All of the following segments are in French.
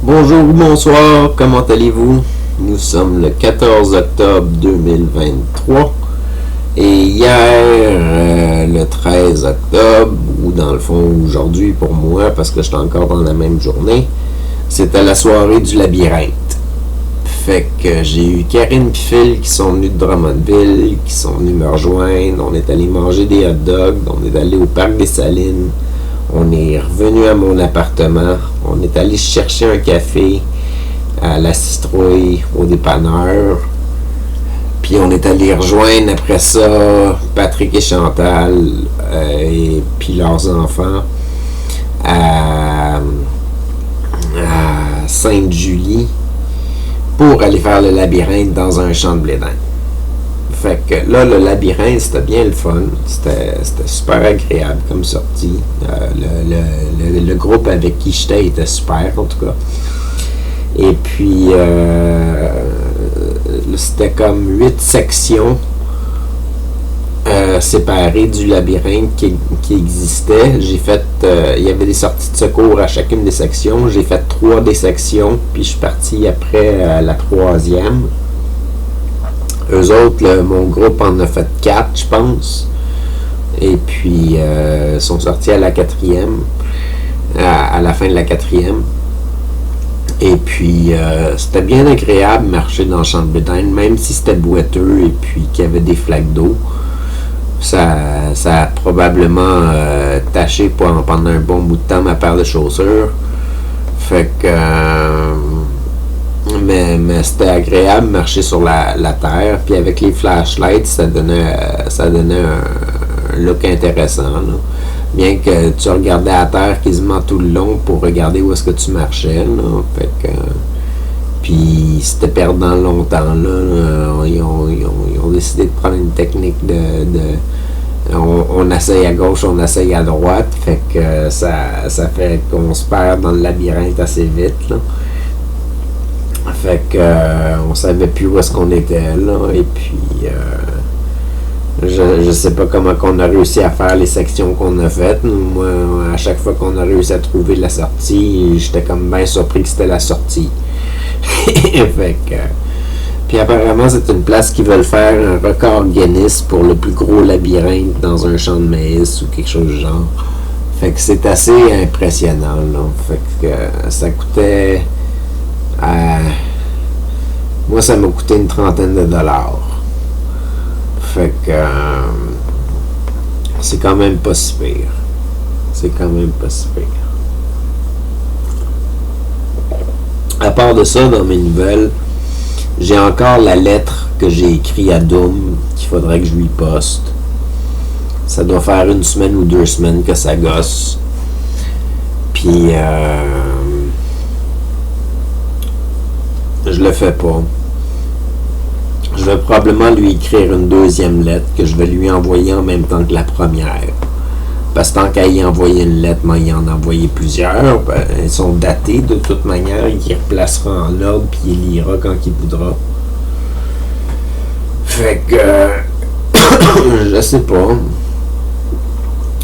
Bonjour, bonsoir, comment allez-vous? Nous sommes le 14 octobre 2023 et hier, le 13 octobre, ou dans le fond aujourd'hui pour moi, parce que j'étais encore dans la même journée, c'était la soirée du labyrinthe. Fait que j'ai eu Karine et Phil qui sont venus de Drummondville, qui sont venus me rejoindre, on est allé manger des hot dogs, on est allé au parc des Salines. On est revenu à mon appartement. On est allé chercher un café à la citrouille, au dépanneur. Puis on est allé rejoindre après ça Patrick et Chantal et puis leurs enfants à Sainte-Julie pour aller faire le labyrinthe dans un champ de blé d'Inde. Fait que là, le labyrinthe, c'était bien le fun. C'était super agréable comme sortie. Le groupe avec qui j'étais était super, en tout cas. Et puis, c'était comme 8 sections séparées du labyrinthe qui existait. J'ai fait, il y avait des sorties de secours à chacune des sections. J'ai fait 3 des sections, puis je suis parti après la 3e. Eux autres, mon groupe en a fait 4, je pense. Et puis, sont sortis à la 4e, à la fin de la 4e. Et puis, c'était bien agréable marcher dans le champ de blé d'Inde, même si c'était boiteux et puis qu'il y avait des flaques d'eau. Ça a probablement taché pendant un bon bout de temps ma paire de chaussures. Fait que... mais c'était agréable de marcher sur la terre, puis avec les flashlights, ça donnait un look intéressant, là. Bien que tu regardais à terre quasiment tout le long pour regarder où est-ce que tu marchais, là. Fait que, puis c'était perdant longtemps, là. Ils ont décidé de prendre une technique on essaye à gauche, on essaye à droite, fait que ça fait qu'on se perd dans le labyrinthe assez vite, là. Fait que on savait plus où est-ce qu'on était là, et puis je sais pas comment qu'on a réussi à faire les sections qu'on a faites. Moi, à chaque fois qu'on a réussi à trouver la sortie, j'étais comme bien surpris que c'était la sortie. Fait que puis apparemment c'est une place qui veulent faire un record Guinness pour le plus gros labyrinthe dans un champ de maïs ou quelque chose du genre. Fait que c'est assez impressionnant, là. Fait que ça coûtait... moi, ça m'a coûté une trentaine de dollars. Fait que c'est quand même pas si pire. C'est quand même pas si pire. À part de ça, dans mes nouvelles, j'ai encore la lettre que j'ai écrite à Doom qu'il faudrait que je lui poste. Ça doit faire 1 semaine ou 2 semaines que ça gosse. Puis je le fais pas. Je vais probablement lui écrire une 2e lettre que je vais lui envoyer en même temps que la première. Parce que tant qu'à y envoyer une lettre, moi, il en a envoyé plusieurs. Ben, elles sont datées de toute manière. Il les replacera en ordre puis il lira quand il voudra. Fait que je sais pas.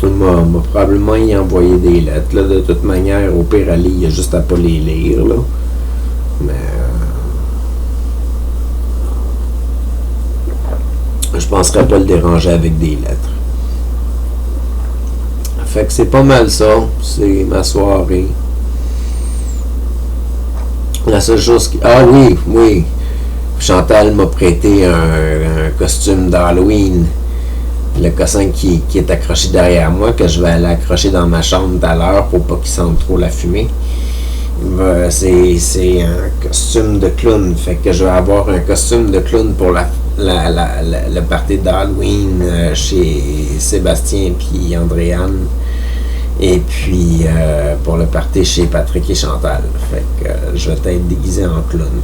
Il m'a probablement y envoyé des lettres. Là, de toute manière, au pire, aller, il y a juste à pas les lire. Là. Mais je penserais pas le déranger avec des lettres. Fait que c'est pas mal ça. C'est ma soirée. La seule chose qui... Ah oui. Chantal m'a prêté un costume d'Halloween. Le costume qui est accroché derrière moi, que je vais aller accrocher dans ma chambre tout à l'heure pour pas qu'il sente trop la fumée. C'est un costume de clown. Fait que je vais avoir un costume de clown pour le party d'Halloween chez Sébastien et Andréane. Et puis pour le party chez Patrick et Chantal. Fait que je vais être déguisé en clown.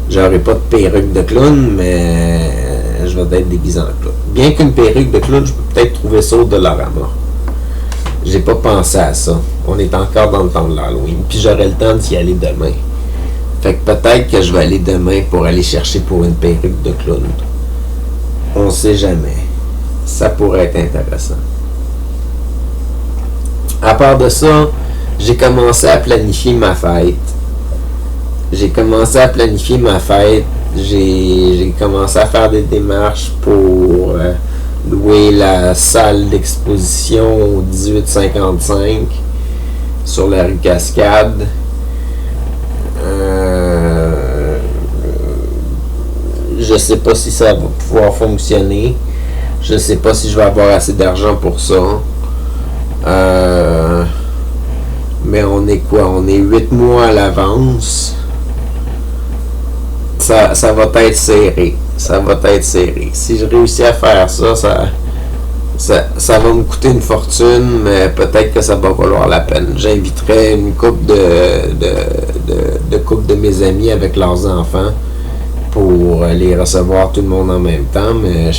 J'aurai pas de perruque de clown, mais je vais être déguisé en clown. Bien qu'une perruque de clown, je peux peut-être trouver ça au Dollarama. J'ai pas pensé à ça. On est encore dans le temps de l'Halloween. Puis j'aurai le temps d'y aller demain. Fait que peut-être que je vais aller demain pour aller chercher pour une perruque de clown. On sait jamais. Ça pourrait être intéressant. À part de ça, j'ai commencé à planifier ma fête. j'ai commencé à planifier ma fête. J'ai commencé à faire des démarches pour louer la salle d'exposition au 1855 sur la rue Cascade. Je sais pas si ça va pouvoir fonctionner. Je sais pas si je vais avoir assez d'argent pour ça. Mais on est quoi? On est 8 mois à l'avance. Ça va être serré. Ça va être serré. Si je réussis à faire ça, ça va me coûter une fortune, mais peut-être que ça va valoir la peine. J'inviterai une couple de mes amis avec leurs enfants pour les recevoir tout le monde en même temps, mais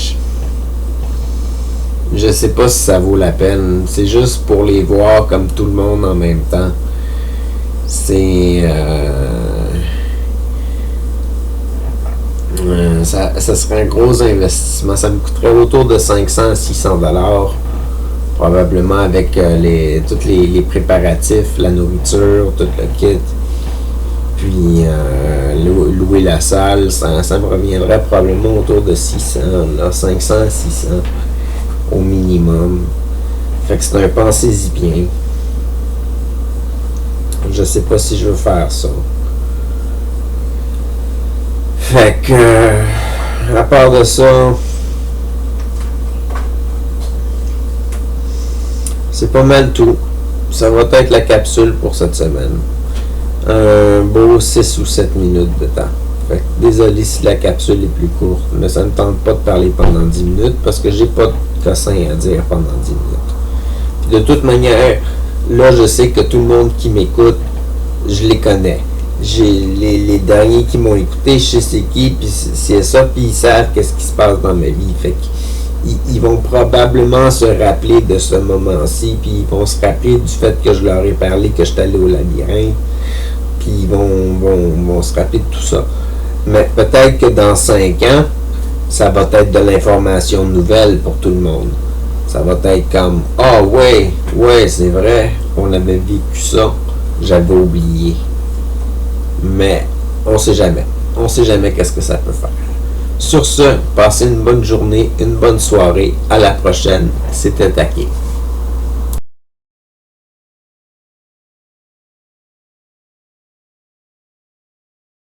je sais pas si ça vaut la peine. C'est juste pour les voir comme tout le monde en même temps. Ça serait un gros investissement. Ça me coûterait autour de 500 à 600 dollars, probablement avec tous les préparatifs, la nourriture, tout le kit. Puis louer la salle, ça me reviendrait probablement autour de 600, là, 500 à 600 au minimum. Fait que c'est un pensez-y bien. Je sais pas si je veux faire ça. Fait que, à part de ça, c'est pas mal tout. Ça va être la capsule pour cette semaine. Un beau 6 ou 7 minutes de temps. Fait que, désolé si la capsule est plus courte, mais ça ne tente pas de parler pendant 10 minutes parce que j'ai pas de cossin à dire pendant 10 minutes. Puis de toute manière, là, je sais que tout le monde qui m'écoute, je les connais. J'ai les derniers qui m'ont écouté, je sais c'est qui, puis c'est ça, puis ils savent qu'est-ce qui se passe dans ma vie. Fait qu'ils vont probablement se rappeler de ce moment-ci, puis ils vont se rappeler du fait que je leur ai parlé que j'étais allé au labyrinthe, puis ils vont se rappeler de tout ça. Mais peut-être que dans 5 ans, ça va être de l'information nouvelle pour tout le monde. Ça va être comme « Ah ouais, c'est vrai, on avait vécu ça, j'avais oublié. » Mais on sait jamais. On sait jamais qu'est-ce que ça peut faire. Sur ce, passez une bonne journée, une bonne soirée. À la prochaine. C'était Taquet.